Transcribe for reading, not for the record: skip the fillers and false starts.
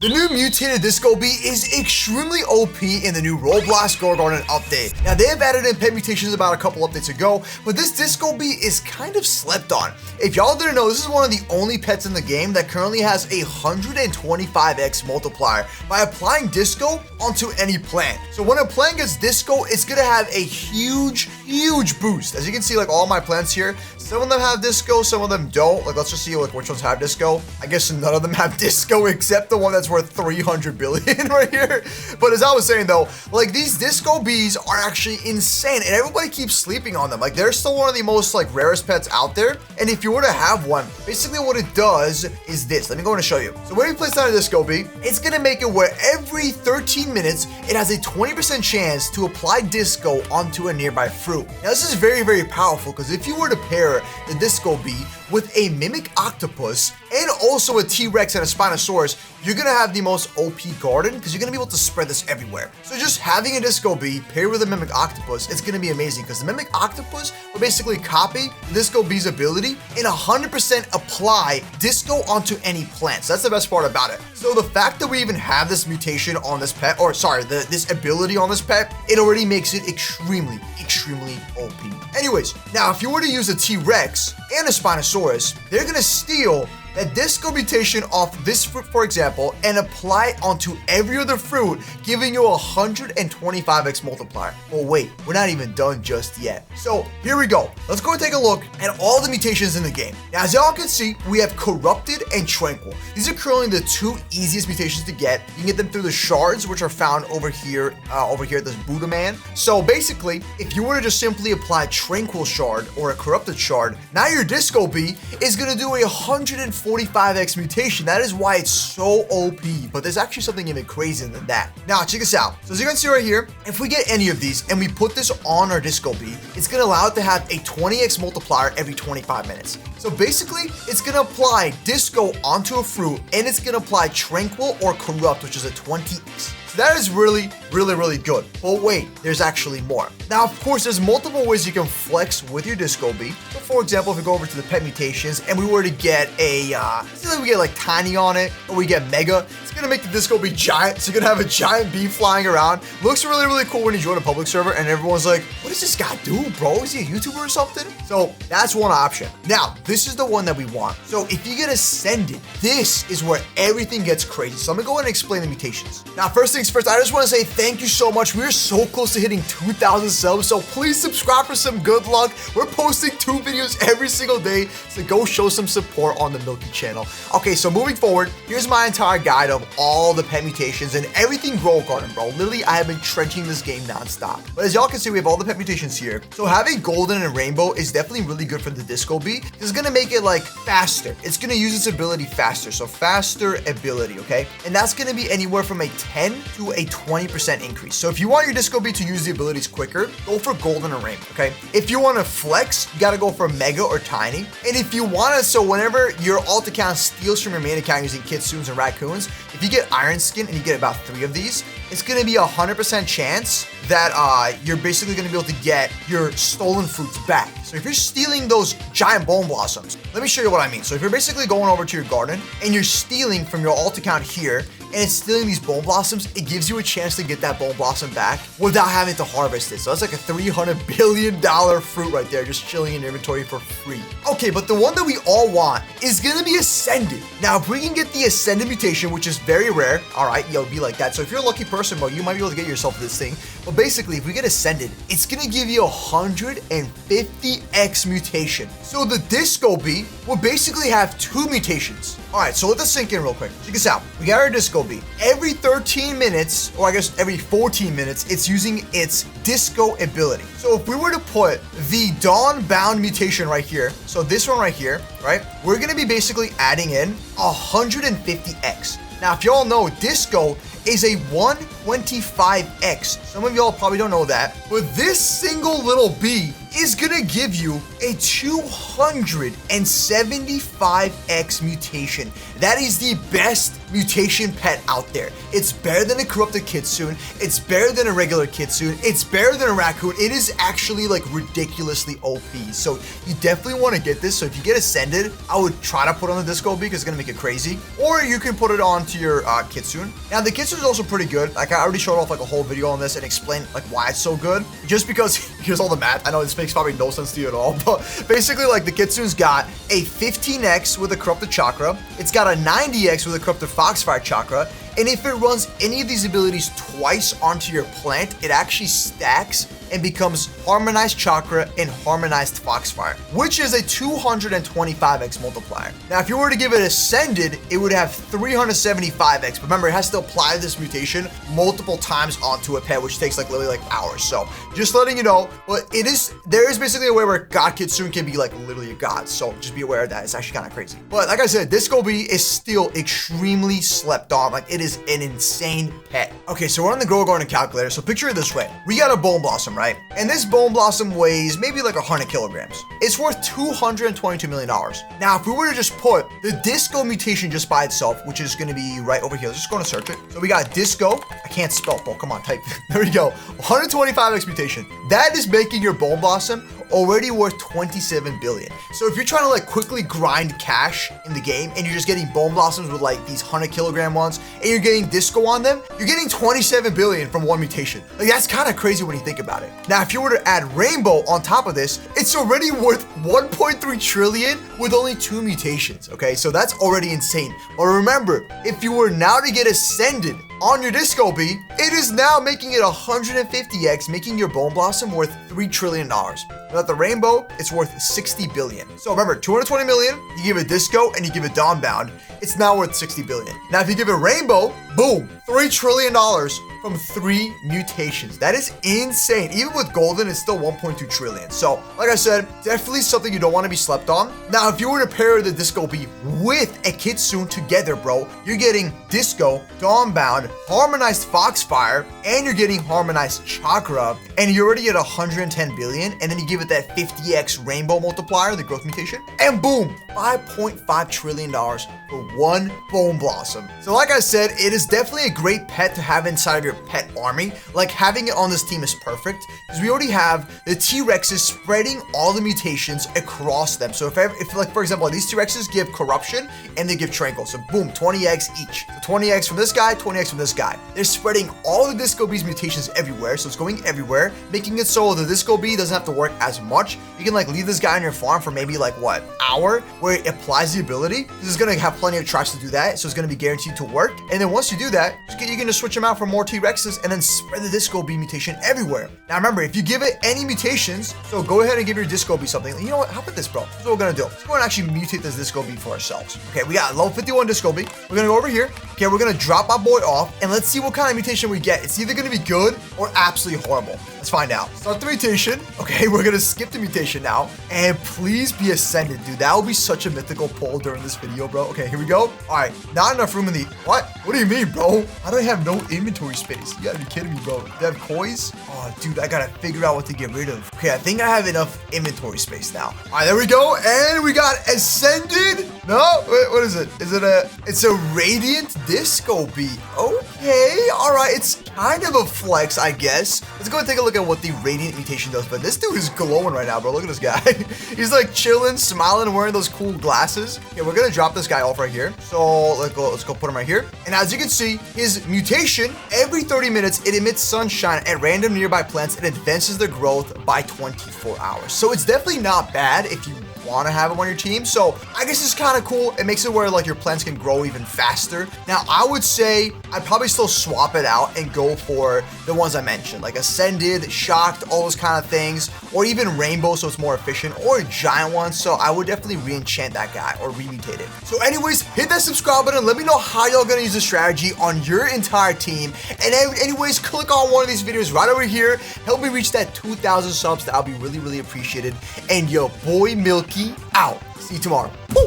The new mutated disco bee is extremely OP in the new Roblox Grow Garden update. Now they have added in pet mutations about a couple updates ago, but this disco bee is kind of slept on. If y'all didn't know, this is one of the only pets in the game that currently has a 125x multiplier by applying disco onto any plant. So when a plant gets disco, it's gonna have a huge boost. As you can see, like all my plants here, some of them have disco, some of them don't. Like let's just see like which ones have disco. I guess none of them have disco except the one that's worth 300 billion right here. But as I was saying though, like these disco bees are actually insane and everybody keeps sleeping on them. Like they're still one of the most like rarest pets out there. And if you were to have one, basically what it does is this. Let me go and show you. So when you place down a disco bee, it's gonna make it where every 13 minutes, it has a 20% chance to apply disco onto a nearby fruit. Now this is very powerful because if you were to pair the disco bee with a mimic octopus and also a T-Rex and a Spinosaurus, you're gonna have the most OP garden because you're gonna be able to spread this everywhere. So just having a disco bee paired with a mimic octopus, it's gonna be amazing because the mimic octopus will basically copy the disco bee's ability and 100% apply disco onto any plant. So that's the best part about it. So the fact that we even have this mutation on this pet, or sorry, this ability on this pet, it already makes it extremely OP. Anyways, now if you were to use a T-Rex and a Spinosaurus, they're gonna steal that disco mutation off this fruit, for example, and apply it onto every other fruit, giving you a 125x multiplier. Well, wait, we're not even done just yet. So here we go. Let's go and take a look at all the mutations in the game. Now, as y'all can see, we have Corrupted and Tranquil. These are currently the two easiest mutations to get. You can get them through the shards, which are found over here at this Buddha man. So basically, if you were to just simply apply Tranquil shard or a Corrupted shard, now your disco bee is gonna do a 145x mutation. That is why it's so OP, but there's actually something even crazier than that. Now, check this out. So as you can see right here, if we get any of these and we put this on our disco bee, it's gonna allow it to have a 20x multiplier every 25 minutes. So basically, it's gonna apply disco onto a fruit and it's gonna apply Tranquil or Corrupt, which is a 20x. So that is really good. But wait, there's actually more. Now, of course, there's multiple ways you can flex with your disco bee. So for example, if we go over to the pet mutations and we were to get a, we get like tiny on it, or we get mega, it's gonna make the disco bee giant. So you're gonna have a giant bee flying around. Looks really cool when you join a public server and everyone's like, what does this guy do, bro? Is he a YouTuber or something? So that's one option. Now, this is the one that we want. So if you get Ascended, this is where everything gets crazy. So I'm gonna go ahead and explain the mutations. Now, first things first, I just wanna say thank you so much. We're so close to hitting 2,000 subs, so please subscribe for some good luck. We're posting 2 videos every single day, so go show some support on the Milky channel. Okay, so moving forward, here's my entire guide of all the pet mutations and everything Grow Garden, bro. Literally, I have been trenching this game nonstop. But as y'all can see, we have all the pet mutations here. So having golden and rainbow is definitely really good for the disco bee. It's gonna make it like faster. It's gonna use its ability faster. So faster ability, okay? And that's gonna be anywhere from a 10 to a 20% increase. So if you want your disco bee to use the abilities quicker, go for golden or rainbow, okay? If you want to flex, you gotta go for mega or tiny. And if you want to, so whenever your alt account steals from your main account using kitsunes and raccoons, if you get iron skin and you get about 3 of these, it's gonna be a 100% chance that you're basically gonna be able to get your stolen fruits back. So if you're stealing those giant bone blossoms, let me show you what I mean. So if you're basically going over to your garden and you're stealing from your alt account here, and it's stealing these bone blossoms, it gives you a chance to get that bone blossom back without having to harvest it. So that's like a $300 billion fruit right there, just chilling in your inventory for free. Okay, but the one that we all want is gonna be Ascended. Now, if we can get the Ascended mutation, which is very rare, all right, yo, be like that. So if you're a lucky person, bro, you might be able to get yourself this thing. But basically, if we get Ascended, it's gonna give you a 150x mutation. So the disco bee will basically have 2 mutations. All right, so let this sink in real quick. Check this out. We got our disco bee. Every 13 minutes, or I guess every 14 minutes, it's using its disco ability. So if we were to put the Dawn Bound mutation right here, so this one right here, right? We're gonna be basically adding in 150x. Now, if y'all know, disco is a 125x. Some of y'all probably don't know that, but this single little bee is gonna give you a 275x mutation. That is the best mutation pet out there. It's better than a corrupted kitsune. It's better than a regular kitsune. It's better than a raccoon. It is actually like ridiculously OP. So you definitely want to get this. So if you get ascended, I would try to put on the disco bee because it's gonna make it crazy. Or you can put it onto your kitsune. Now the kitsune is also pretty good. Like I already showed off like a whole video on this and explained like why it's so good. Just because here's all the math. I know this makes probably no sense to you at all, but basically like the kitsune's got a 15x with a corrupted chakra. It's got a 90x with a corrupted foxfire chakra. And if it runs any of these abilities twice onto your plant, it actually stacks and becomes harmonized chakra and harmonized foxfire, which is a 225x multiplier. Now, if you were to give it ascended, it would have 375x. But remember, it has to apply this mutation multiple times onto a pet, which takes like literally like hours. So just letting you know, but there is basically a way where God Kitsune can be like literally a god. So just be aware of that. It's actually kind of crazy. But like I said, Disco Bee is still extremely slept on. Like it is an insane pet. Okay, so we're on the Grow Garden calculator. So picture it this way. We got a Bone Blossom, right? And this Bone Blossom weighs maybe like 100 kilograms. It's worth $222 million. Now, if we were to just put the Disco mutation just by itself, which is going to be right over here, let's just go and search it. So we got Disco. I can't spell, bro. Come on, type. There we go. 125x mutation. That is making your Bone Blossom already worth 27 billion. So if you're trying to like quickly grind cash in the game and you're just getting Bone Blossoms with like these 100 kilogram ones and you're getting Disco on them, you're getting 27 billion from one mutation. Like that's kind of crazy when you think about it. Now, if you were to add Rainbow on top of this, it's already worth 1.3 trillion with only 2 mutations. Okay, so that's already insane. But remember, if you were now to get ascended on your Disco Bee, it is now making it 150x, making your Bone Blossom worth $3 trillion. Without the Rainbow, it's worth 60 billion. So remember, 220 million, you give it Disco and you give it Dawnbound, it's now worth 60 billion. Now, if you give it Rainbow, boom, $3 trillion from 3 mutations. That is insane. Even with Golden, it's still 1.2 trillion. So, like I said, definitely something you don't want to be slept on. Now, if you were to pair the Disco Bee with a Kitsune together, bro, you're getting Disco, Dawnbound, harmonized Foxfire, and you're getting harmonized Chakra, and you're already at 110 billion, and then you give it that 50x Rainbow multiplier, the growth mutation, and boom, $5.5 trillion for one Bone Blossom. So like I said, it is definitely a great pet to have inside of your pet army. Like having it on this team is perfect because we already have the T-Rexes spreading all the mutations across them. So if like, for example, these T-Rexes give Corruption and they give Tranquil. So boom, 20x each. So 20x from this guy, 20x from this guy. They're spreading all the Disco Bee's mutations everywhere. So it's going everywhere, making it so the Disco Bee doesn't have to work as much. You can like leave this guy on your farm for maybe like what, hour where it applies the ability. This is going to have plenty of tracks to do that. So it's going to be guaranteed to work. And then once you do that, you can just switch them out for more T-Rexes and then spread the Disco Bee mutation everywhere. Now remember, if you give it any mutations, so go ahead and give your Disco Bee something. You know what? How about this, bro? This is what we're going to do. Let's go and actually mutate this Disco Bee for ourselves. Okay, we got level 51 Disco Bee. We're going to go over here. Okay, we're going to drop our boy off and let's see what kind of mutation we get. It's either going to be good or absolutely horrible. Let's find out. Start the mutation. Okay, we're going to skip the mutation now. And please be ascended, dude. That will be such a mythical pull during this video, bro. Okay, here we go. All right, not enough room in the... What? What do you mean, bro? How do I have no inventory space? You gotta be kidding me, bro. Do I have coins? Oh, dude, I gotta figure out what to get rid of. Okay, I think I have enough inventory space now. All right, there we go. And we got ascended. No, wait, what is it? It's a Radiant Disco Bee. Okay, all right. It's kind of a flex, I guess. Let's go and take a look at what the Radiant mutation does. But this dude is glowing right now, bro. Look at this guy. He's like chilling, smiling, wearing those cool glasses. Okay, we're gonna drop this guy off right here. So let's go put him right here. And as you can see, his mutation, every 30 minutes, it emits sunshine at random nearby plants and advances their growth by 24 hours. So it's definitely not bad if you want to have him on your team. So I guess it's kind of cool. It makes it where like your plants can grow even faster. Now I would say I'd probably still swap it out and go for the ones I mentioned, like Ascended, Shocked, all those kind of things, or even Rainbow so it's more efficient, or a giant one. So I would definitely re-enchant that guy or remutate it. So anyways, hit that subscribe button. Let me know how y'all gonna use this strategy on your entire team. And anyways, click on one of these videos right over here. Help me reach that 2,000 subs. That'll be really, really appreciated. And your boy Milky out. See you tomorrow. Woo!